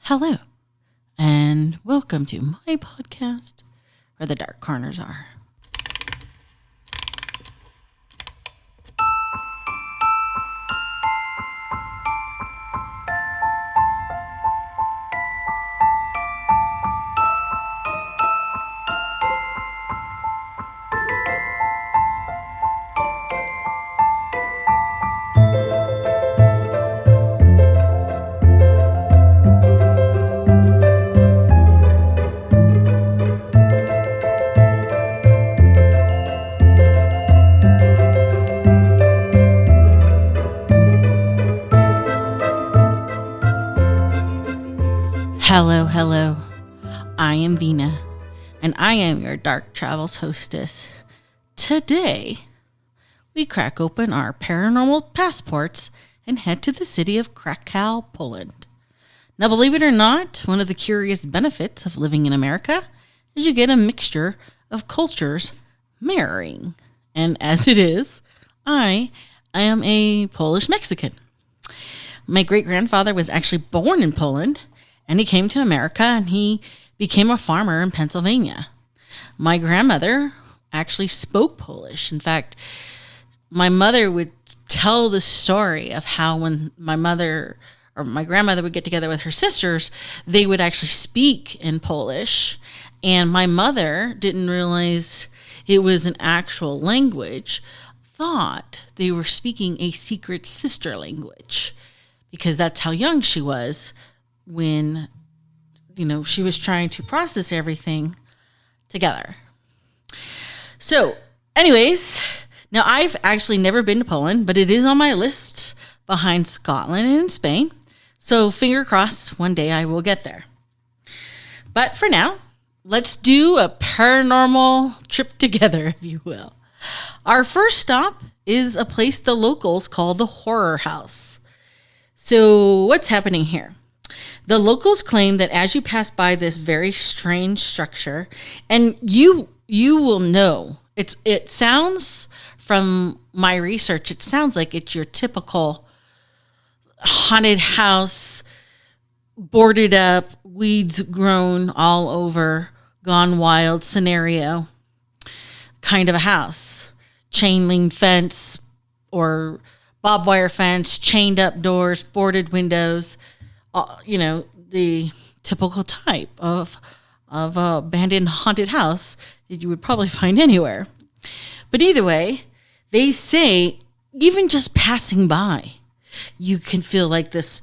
Hello, and welcome to my podcast, where the dark corners are. Hello. I am Vina, and I am your Dark Travels hostess. Today, we crack open our paranormal passports and head to the city of Krakow, Poland. Now, believe it or not, one of the curious benefits of living in America is you get a mixture of cultures marrying. And as it is, I am a Polish Mexican. My great-grandfather was actually born in Poland, and he came to America and he became a farmer in Pennsylvania. My grandmother actually spoke Polish. In fact, my mother would tell the story of how when my grandmother would get together with her sisters, they would actually speak in Polish. And my mother didn't realize it was an actual language, thought they were speaking a secret sister language, because that's how young she was when, she was trying to process everything together. So, anyways, now I've actually never been to Poland, but it is on my list behind Scotland and Spain. So, finger crossed, one day I will get there. But for now, let's do a paranormal trip together, if you will. Our first stop is a place the locals call the Horror House. So, what's happening here? The locals claim that as you pass by this very strange structure, and you will know, it sounds, from my research, it sounds like it's your typical haunted house, boarded up, weeds grown all over, gone wild scenario kind of a house. Chain link fence or barbed wire fence, chained up doors, boarded windows. The typical type of abandoned haunted house that you would probably find anywhere. But either way, they say even just passing by, you can feel like this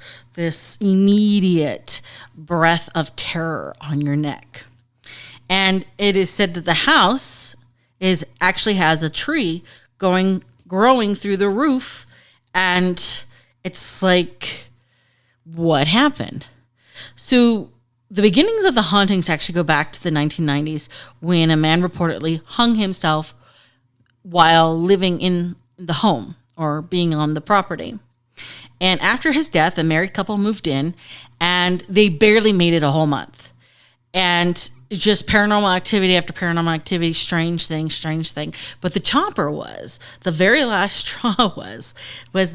immediate breath of terror on your neck. And it is said that the house actually has a tree growing through the roof, and it's like, what happened? So the beginnings of the hauntings actually go back to the 1990s, when a man reportedly hung himself while living in the home or being on the property. And after his death, a married couple moved in, and they barely made it a whole month. And just paranormal activity after paranormal activity, strange thing. But the very last straw was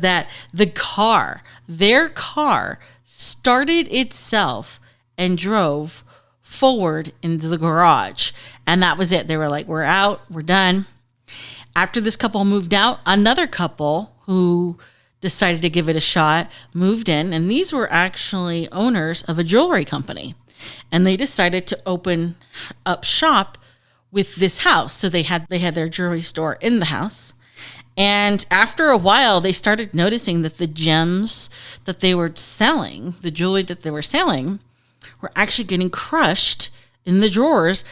that their car started itself and drove forward into the garage. And that was it. They were like, we're out, we're done. After this couple moved out, another couple who decided to give it a shot moved in. And these were actually owners of a jewelry company. And they decided to open up shop with this house. So they had their jewelry store in the house. And after a while, they started noticing that the gems that they were selling, the jewelry that they were selling, were actually getting crushed in the drawers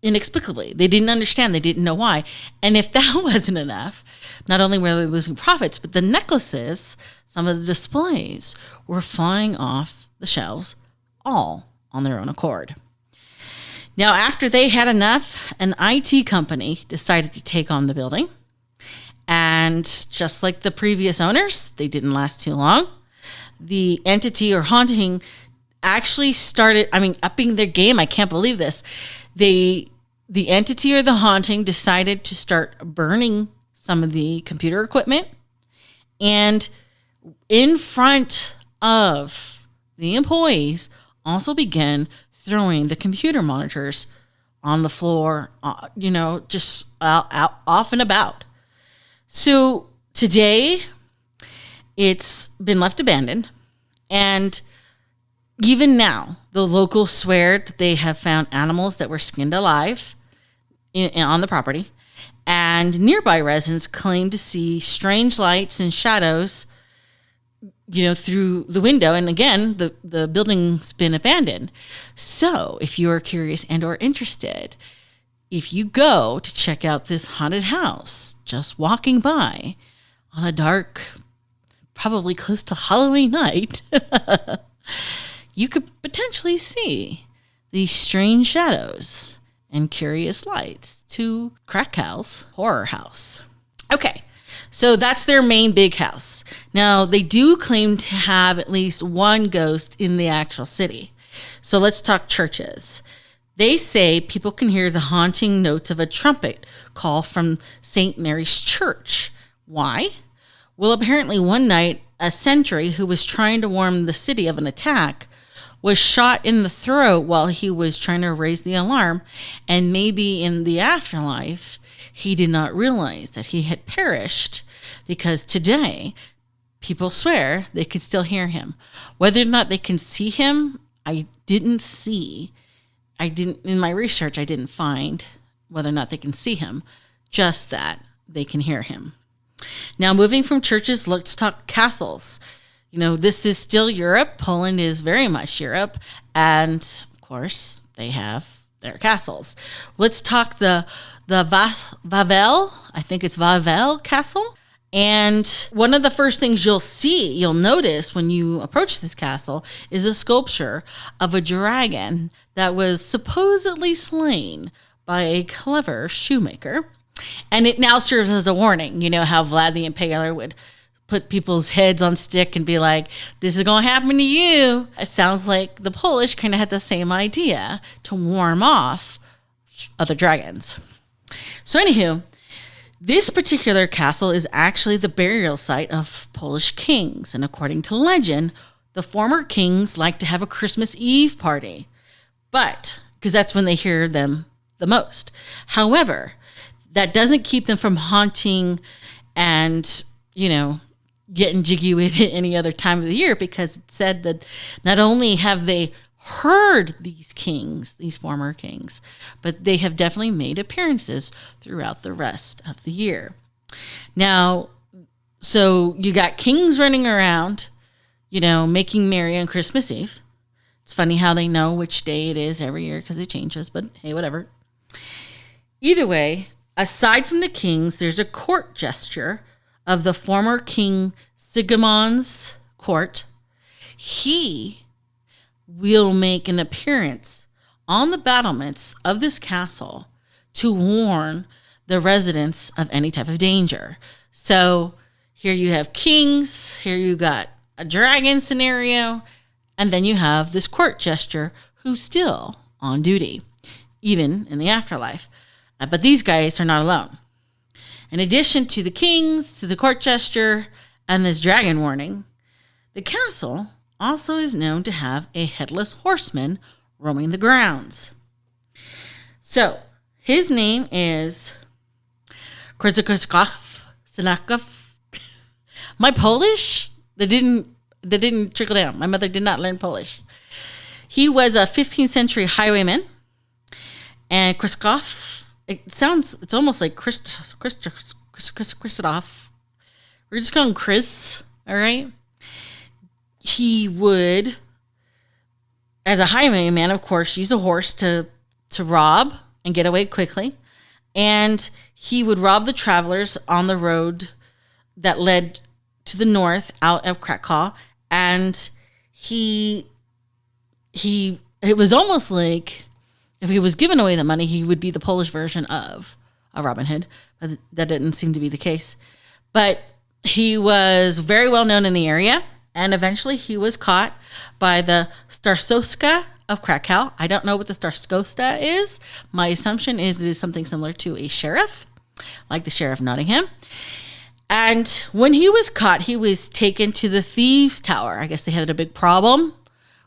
inexplicably. They didn't understand. They didn't know why. And if that wasn't enough, not only were they losing profits, but the necklaces, some of the displays, were flying off the shelves all on their own accord. Now, after they had enough, an IT company decided to take on the building. And just like the previous owners, they didn't last too long. The entity or haunting actually started, upping their game. I can't believe this. The entity or the haunting decided to start burning some of the computer equipment. And in front of the employees also began throwing the computer monitors on the floor, just out, off and about. So today, it's been left abandoned. And even now, the locals swear that they have found animals that were skinned alive on the property. And nearby residents claim to see strange lights and shadows, through the window. And again, the building's been abandoned. So if you are curious and or interested, if you go to check out this haunted house, just walking by on a dark, probably close to Halloween night, you could potentially see these strange shadows and curious lights to Krakow's horror house. Okay, so that's their main big house. Now, they do claim to have at least one ghost in the actual city. So let's talk churches. They say people can hear the haunting notes of a trumpet call from St. Mary's Church. Why? Well, apparently one night, a sentry who was trying to warn the city of an attack was shot in the throat while he was trying to raise the alarm, and maybe in the afterlife, he did not realize that he had perished, because today, people swear they can still hear him. Whether or not they can see him, in my research, I didn't find whether or not they can see him, just that they can hear him. Now, moving from churches, let's talk castles. This is still Europe. Poland is very much Europe. And, of course, they have their castles. Let's talk the Wawel, I think it's Wawel Castle. And one of the first things you'll notice when you approach this castle is a sculpture of a dragon that was supposedly slain by a clever shoemaker. And it now serves as a warning. You know how Vlad the Impaler would put people's heads on stick and be like, this is going to happen to you. It sounds like the Polish kind of had the same idea to warn off other dragons. So anywho, this particular castle is actually the burial site of Polish kings. And according to legend, the former kings like to have a Christmas Eve party. But, because that's when they hear them the most. However, that doesn't keep them from haunting and, getting jiggy with it any other time of the year, because it said that not only have they heard these former kings, but they have definitely made appearances throughout the rest of the year. Now, so you got kings running around, making merry on Christmas Eve. It's funny how they know which day it is every year because it changes, but hey, whatever. Either way, aside from the kings, there's a court gesture of the former King Sigmund's court. He will make an appearance on the battlements of this castle to warn the residents of any type of danger. So here you have kings, here you got a dragon scenario, and then you have this court gesture who's still on duty, even in the afterlife. But these guys are not alone. In addition to the kings, to the court gesture, and this dragon warning, the castle also is known to have a headless horseman roaming the grounds. So, his name is Krzysztof Sinakov. My Polish, that didn't trickle down. My mother did not learn Polish. He was a 15th century highwayman, and Krzysztof, it's almost like Christoph. We're just calling him Chris, all right? He would, as a highwayman, of course, use a horse to rob and get away quickly. And he would rob the travelers on the road that led to the north out of Krakow. And it was almost like if he was giving away the money, he would be the Polish version of a Robin Hood. But that didn't seem to be the case. But he was very well known in the area. And eventually he was caught by the Starosta of Krakow. I don't know what the Starosta is. My assumption is it is something similar to a sheriff, like the Sheriff of Nottingham. And when he was caught, he was taken to the Thieves' Tower. I guess they had a big problem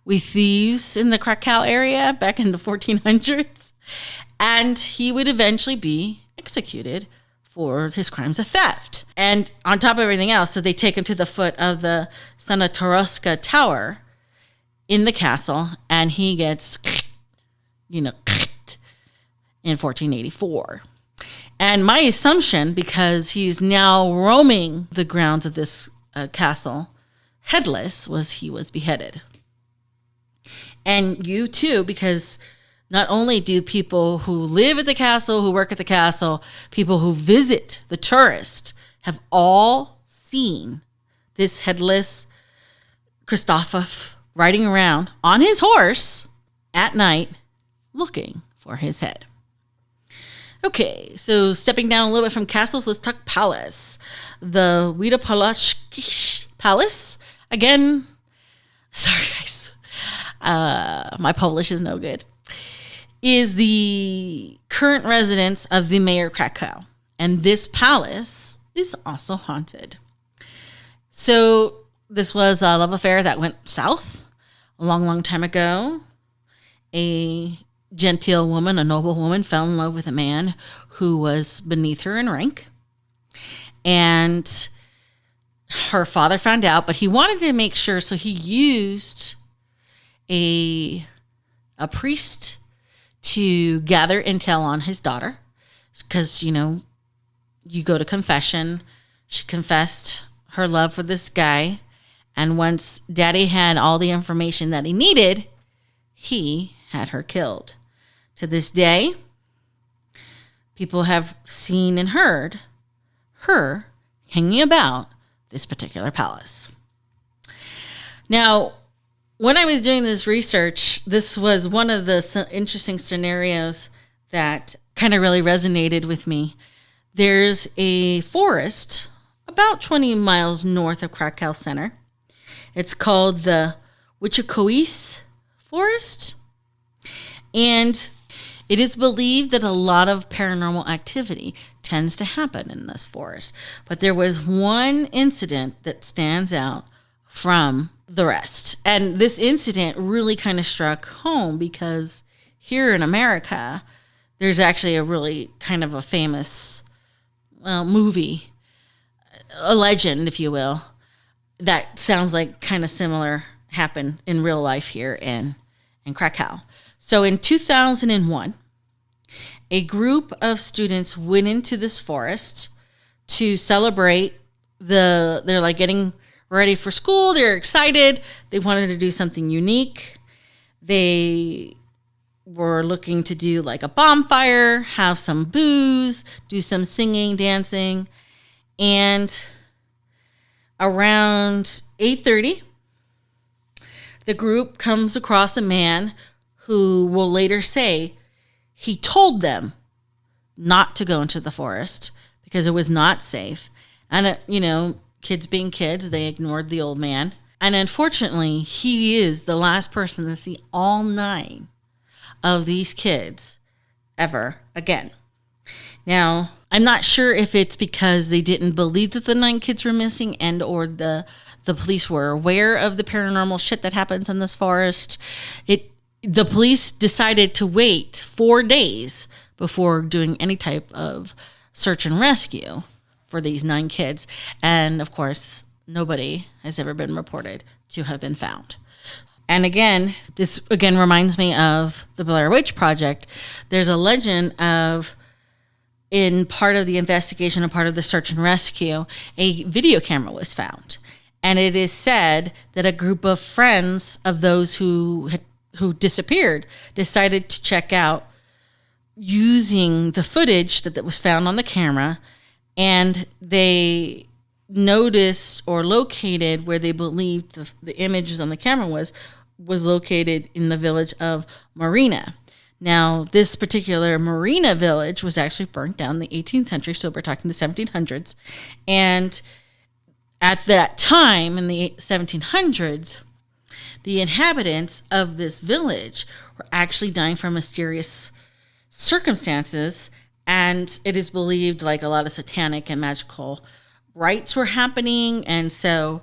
with thieves in the Krakow area back in the 1400s. And he would eventually be executed for his crimes of theft. And on top of everything else, so they take him to the foot of the Senatorowska Tower in the castle, and he gets, in 1484. And my assumption, because he's now roaming the grounds of this castle headless, was he was beheaded. And you too, because not only do people who live at the castle, who work at the castle, people who visit, the tourists, have all seen this headless Christophov riding around on his horse at night looking for his head. Okay, so stepping down a little bit from castles, let's talk palace. The Wielopolski Palace. Again, sorry guys, my Polish is no good. Is the current residence of the mayor Krakow. And this palace is also haunted. So this was a love affair that went south a long, long time ago. A genteel woman, a noble woman, fell in love with a man who was beneath her in rank. And her father found out, but he wanted to make sure, so he used a priest to gather intel on his daughter. Because, you go to confession. She confessed her love for this guy. And once daddy had all the information that he needed, he had her killed. To this day, people have seen and heard her hanging about this particular palace. Now, when I was doing this research, this was one of the interesting scenarios that kind of really resonated with me. There's a forest about 20 miles north of Krakow Center. It's called the Wojciechowicz Forest. And it is believed that a lot of paranormal activity tends to happen in this forest. But there was one incident that stands out from the rest. And this incident really kind of struck home because here in America, there's actually a really kind of a famous movie, a legend, if you will, that sounds like kind of similar happened in real life here in Krakow. So in 2001, a group of students went into this forest to celebrate they're like getting ready for school. They're excited. They wanted to do something unique. They were looking to do like a bonfire, have some booze, do some singing, dancing. And around 8:30, the group comes across a man who will later say he told them not to go into the forest because it was not safe. And, kids being kids, they ignored the old man. And unfortunately, he is the last person to see all 9 of these kids ever again. Now, I'm not sure if it's because they didn't believe that the 9 kids were missing and or the police were aware of the paranormal shit that happens in this forest. The police decided to wait 4 days before doing any type of search and rescue for these 9 kids. And of course, nobody has ever been reported to have been found. And again, this again reminds me of the Blair Witch Project. There's a legend of, in part of the investigation and part of the search and rescue, a video camera was found. And it is said that a group of friends of those who disappeared decided to check out using the footage that was found on the camera, and they noticed or located where they believed the images on the camera was located in the village of Marina. Now, this particular Marina village was actually burnt down in the 18th century, so we're talking the 1700s. And at that time, in the 1700s, the inhabitants of this village were actually dying from mysterious circumstances, and it is believed like a lot of satanic and magical rites were happening, and so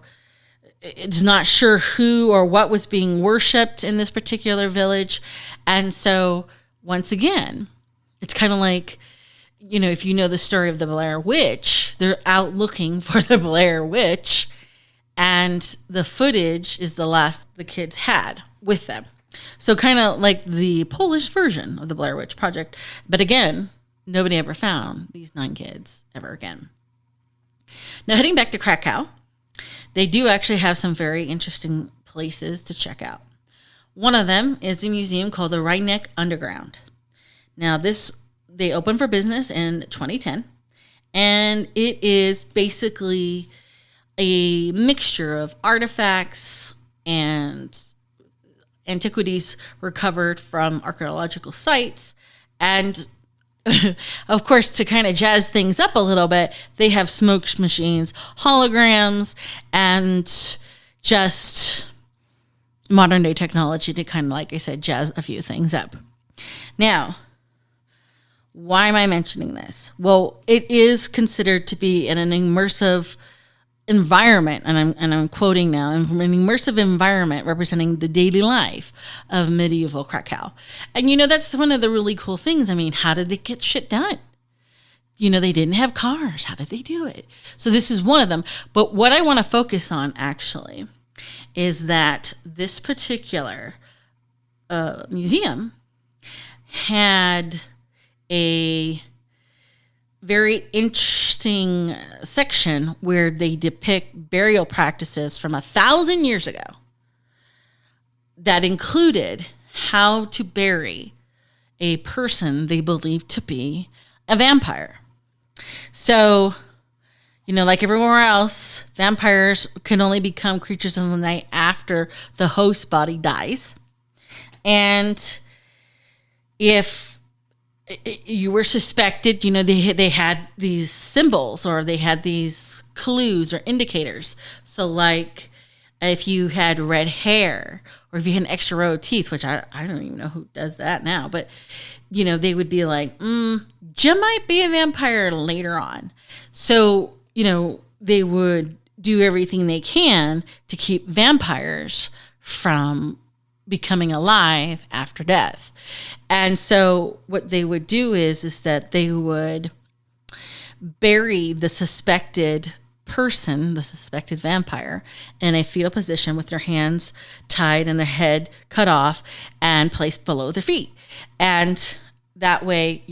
it's not sure who or what was being worshipped in this particular village. And so once again, it's kind of like, if you know the story of the Blair Witch, they're out looking for the Blair Witch, and the footage is the last the kids had with them. So kind of like the Polish version of the Blair Witch Project. But again, nobody ever found these 9 kids ever again. Now, heading back to Krakow, they do actually have some very interesting places to check out. One of them is a museum called the Rheineck Underground. Now, they opened for business in 2010, and it is basically a mixture of artifacts and antiquities recovered from archaeological sites. And of course, to kind of jazz things up a little bit, they have smoke machines, holograms, and just modern day technology to kind of, like I said, jazz a few things up. Now, why am I mentioning this? Well, it is considered to be in an immersive environment, and I'm quoting now, an immersive environment representing the daily life of medieval Krakow. And that's one of the really cool things. I mean, how did they get shit done? They didn't have cars. How did they do it? So this is one of them. But what I want to focus on actually is that this particular museum had a very interesting section where they depict burial practices from 1,000 years ago that included how to bury a person they believed to be a vampire. So, like everywhere else, vampires can only become creatures of the night after the host body dies. And if you were suspected, they had these symbols, or they had these clues or indicators. So like if you had red hair, or if you had an extra row of teeth, which I don't even know who does that now, but they would be like, Jim might be a vampire later on. So, they would do everything they can to keep vampires from becoming alive after death. And so what they would do is that they would bury the suspected person, the suspected vampire, in a fetal position with their hands tied and their head cut off and placed below their feet. And that way,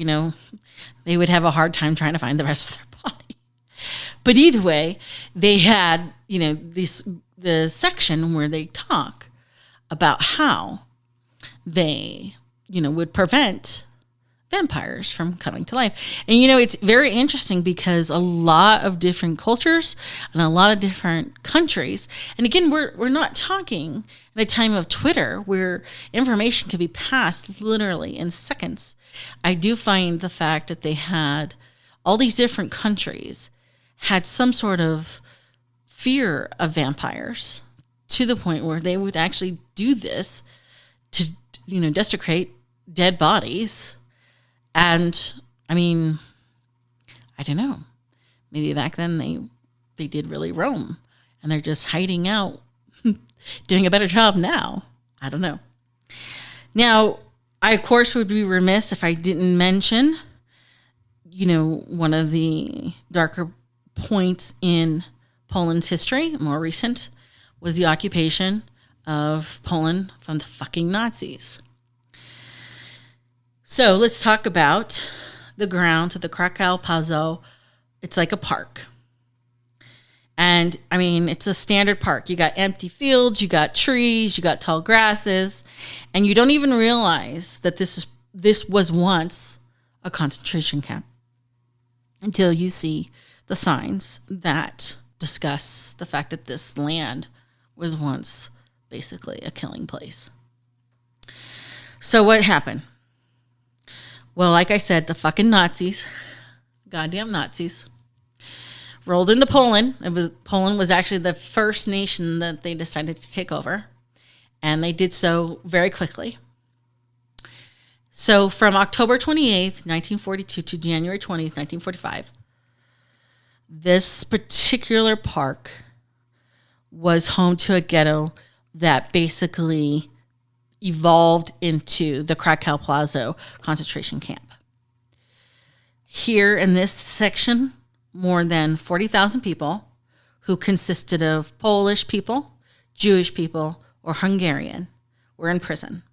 they would have a hard time trying to find the rest of their body. But either way, they had, the section where they talk about how they, would prevent vampires from coming to life. And, it's very interesting because a lot of different cultures and a lot of different countries, and again, we're not talking at a time of Twitter where information can be passed literally in seconds. I do find the fact that they had all these different countries had some sort of fear of vampires to the point where they would actually do this to, desecrate dead bodies. And I mean, I don't know, maybe back then they did really roam, and they're just hiding out, doing a better job now. I don't know. Now, I of course would be remiss if I didn't mention, one of the darker points in Poland's history, more recent, was the occupation of Poland from the fucking Nazis. So let's talk about the grounds of the Krakow Plaza. It's like a park. And I mean, it's a standard park. You got empty fields, you got trees, you got tall grasses, and you don't even realize that this was once a concentration camp until you see the signs that discuss the fact that this land was once basically a killing place. So what happened? Well, like I said, the fucking Nazis, goddamn Nazis, rolled into Poland. Poland was actually the first nation that they decided to take over, and they did so very quickly. So from October 28th, 1942 to January 20th, 1945, this particular park was home to a ghetto that basically evolved into the Krakow Plaza concentration camp. Here in this section, more than 40,000 people who consisted of Polish people, Jewish people, or Hungarian were in prison.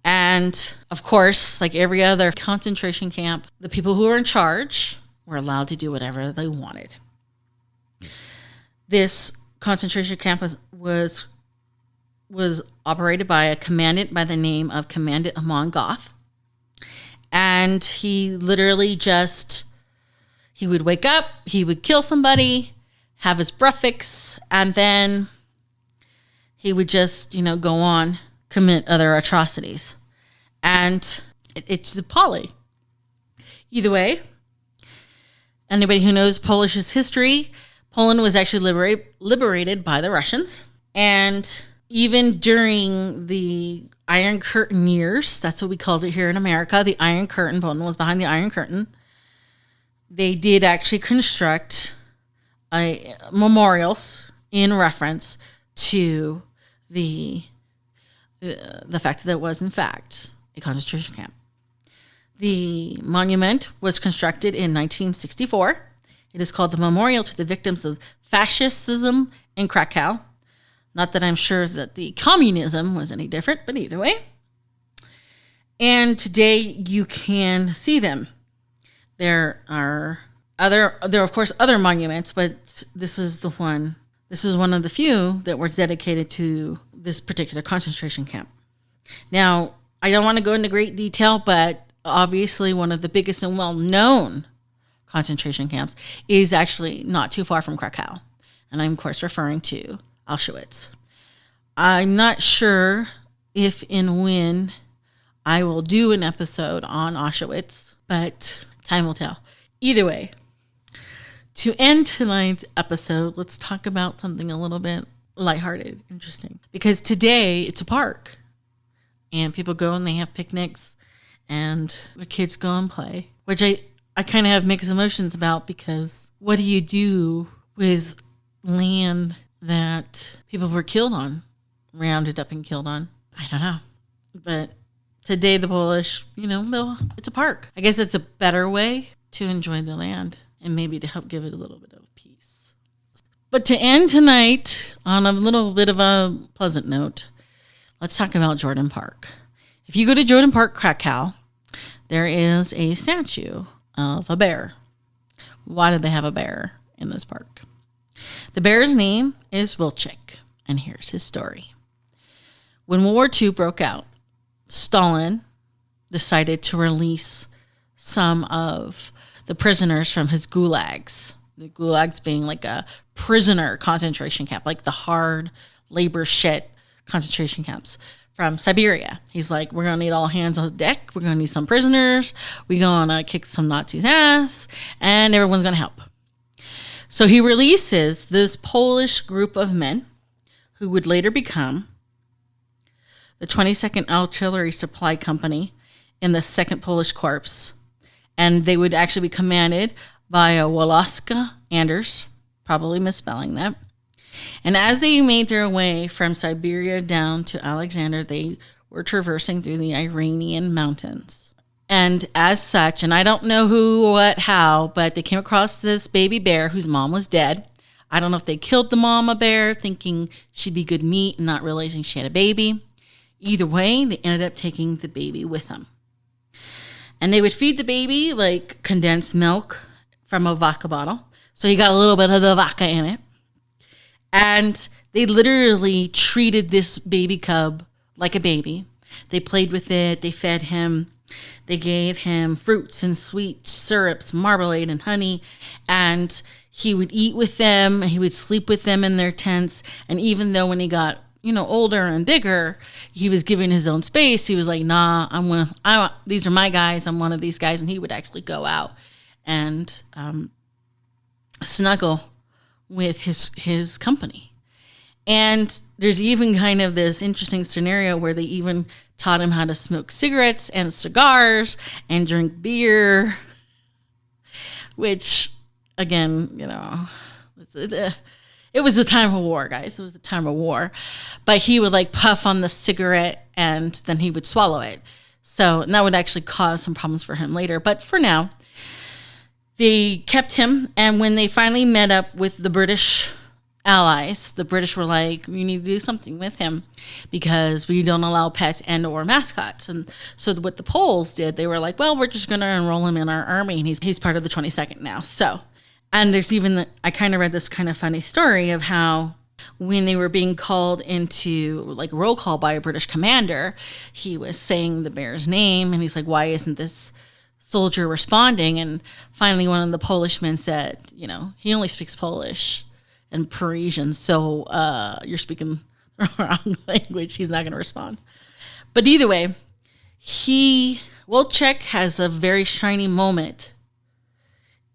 And of course, like every other concentration camp, the people who were in charge were allowed to do whatever they wanted. This concentration camp was operated by a commandant by the name of Commandant Amon Goth. And he literally he would wake up, he would kill somebody, have his breakfast, and then he would just, go on, commit other atrocities. And it's appalling. Either way, anybody who knows Polish's history, Poland was actually liberated by the Russians. And even during the Iron Curtain years, that's what we called it here in America, the Iron Curtain, Poland was behind the Iron Curtain, they did actually construct memorials in reference to the fact that it was, in fact, a concentration camp. The monument was constructed in 1964. It is called the Memorial to the Victims of Fascism in Krakow. Not that I'm sure that the communism was any different, but either way. And today you can see them. There are of course other monuments, but this is one of the few that were dedicated to this particular concentration camp. Now, I don't want to go into great detail, but obviously one of the biggest and well-known concentration camps is actually not too far from Krakow. And I'm, of course, referring to Auschwitz. I'm not sure if and when I will do an episode on Auschwitz, but time will tell. Either way, to end tonight's episode, let's talk about something a little bit lighthearted, interesting. Because today it's a park, and people go and they have picnics, and the kids go and play, which I kind of have mixed emotions about, because what do you do with land that people were killed on, rounded up and killed on? I don't know. But today the Polish, it's a park. I guess it's a better way to enjoy the land and maybe to help give it a little bit of peace. But to end tonight on a little bit of a pleasant note, let's talk about Jordan Park. If you go to Jordan Park, Krakow, there is a statue of a bear. Why do they have a bear in this park? The bear's name is Wilczek, and here's his story. When World War II broke out, Stalin decided to release some of the prisoners from his gulags. The gulags being like a prisoner concentration camp, like the hard labor shit concentration camps from Siberia. He's like, we're going to need all hands on deck. We're going to need some prisoners. We're going to kick some Nazis' ass, and everyone's going to help. So he releases this Polish group of men who would later become the 22nd Artillery Supply Company in the 2nd Polish Corps. And they would actually be commanded by a Walaska Anders, probably misspelling that. And as they made their way from Siberia down to Alexander, they were traversing through the Iranian mountains. And as such, and I don't know who, what, how, but they came across this baby bear whose mom was dead. I don't know if they killed the mama bear thinking she'd be good meat and not realizing she had a baby. Either way, they ended up taking the baby with them. And they would feed the baby like condensed milk from a vodka bottle. So you got a little bit of the vodka in it. And they literally treated this baby cub like a baby. They played with it. They fed him. They gave him fruits and sweet syrups, marmalade and honey. And he would eat with them. And he would sleep with them in their tents. And even though when he got older and bigger, he was given his own space. He was like, nah, these are my guys. I'm one of these guys. And he would actually go out and snuggle with his company. And there's even kind of this interesting scenario where they even taught him how to smoke cigarettes and cigars and drink beer, which, again, It was a time of war, guys. It was a time of war. But he would like puff on the cigarette and then he would swallow it. So, and that would actually cause some problems for him later. But for now, they kept him. And when they finally met up with the British allies, the British were like, we need to do something with him because we don't allow pets and or mascots. And so what the Poles did, they were like, well, we're just going to enroll him in our army. And he's part of the 22nd now. So, and there's even, I kind of read this kind of funny story of how when they were being called into like roll call by a British commander, he was saying the bear's name and he's like, why isn't this soldier responding? And finally one of the Polish men said, you know, he only speaks Polish and Parisian, so you're speaking the wrong language. He's not going to respond. But either way, Wojciech has a very shiny moment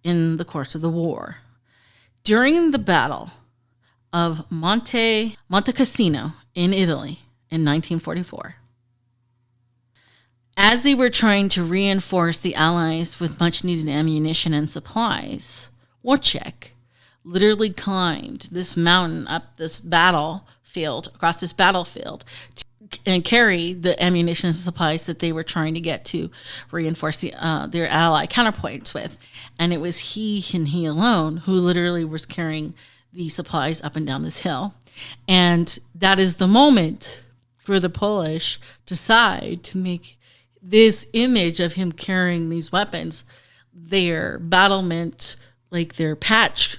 in the course of the war. During the Battle of Monte Cassino in Italy in 1944, as they were trying to reinforce the Allies with much-needed ammunition and supplies, Wojciech literally climbed this mountain up this battlefield, across this battlefield, and carried the ammunition and supplies that they were trying to get to reinforce their ally counterpoints with. And it was he and he alone who literally was carrying the supplies up and down this hill. And that is the moment for the Polish decide to make this image of him carrying these weapons their battlement, like their patch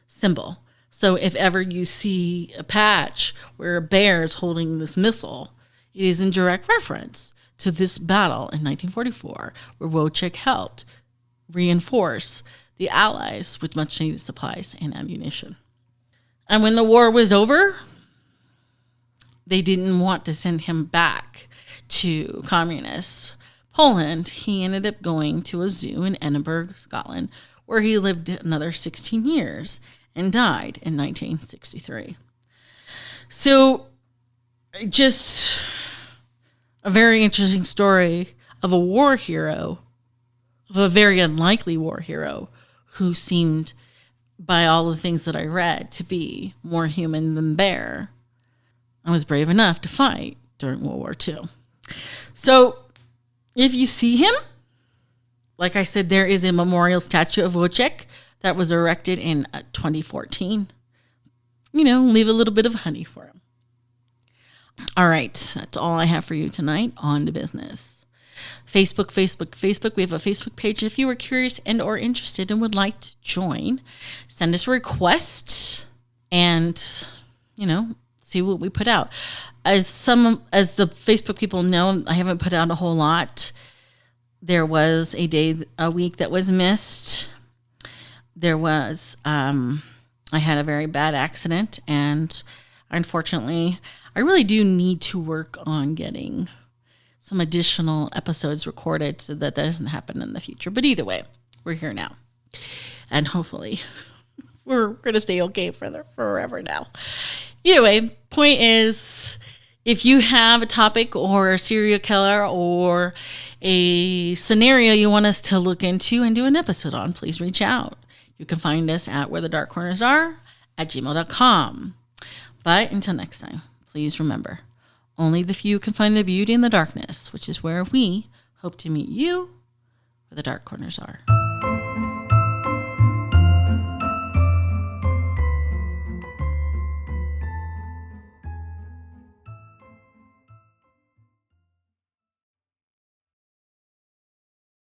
symbol. So if ever you see a patch where a bear is holding this missile, it is in direct reference to this battle in 1944, where Wojciech helped reinforce the Allies with much needed supplies and ammunition. And when the war was over, they didn't want to send him back to communist Poland. He ended up going to a zoo in Edinburgh, Scotland, where he lived another 16 years and died in 1963. So just a very interesting story of a war hero, of a very unlikely war hero who seemed, by all the things that I read, to be more human than bear, and was brave enough to fight during World War II. So if you see him, like I said, there is a memorial statue of Wojciech that was erected in 2014. You know, leave a little bit of honey for him. All right, that's all I have for you tonight on the business. Facebook. We have a Facebook page. If you are curious and or interested and would like to join, send us a request and, you know, see what we put out. As the Facebook people know, I haven't put out a whole lot. There was a week that was missed. There was, I had a very bad accident, and unfortunately, I really do need to work on getting some additional episodes recorded so that doesn't happen in the future. But either way, we're here now. And hopefully, we're going to stay okay forever now. Either way, point is, if you have a topic or a serial killer or a scenario you want us to look into and do an episode on, please reach out. You can find us at wherethedarkcorners@gmail.com. But until next time, please remember, only the few can find the beauty in the darkness, which is where we hope to meet you where the dark corners are.